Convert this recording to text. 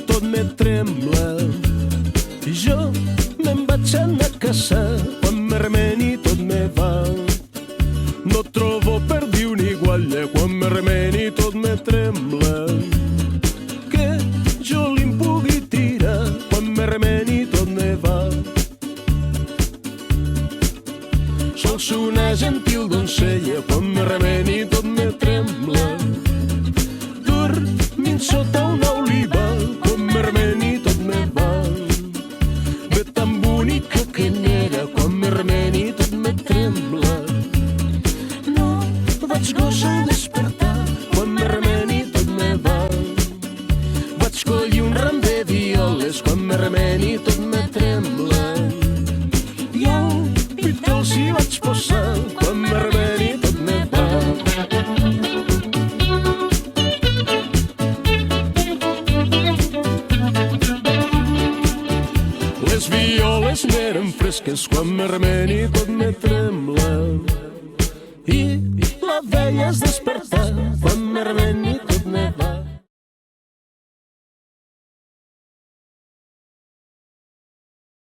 tot me trembla. I jo me'n vaig anar a casa quan me remeni tot me va. No trobo per dir un igualla quan me remeni tot me trembla. Que jo li'n pugui tirar quan me remeni tot me va. Sols una gentil doncella quan me remeni tot me trembla. Dormint sota una oliva quan me remeni tot me va. De tan bonica que n'era quan me remeni tot me trembla. No vaig gosar despertar quan me remeni tot me va. Vaig collir un ram de violes quan me remeni tot me trembla. I el pit els hi vaig posar quan me remeni tot me va. Les violes n'eren fresques quan me remeni tot me trembla. I la veies despertar quan me remeni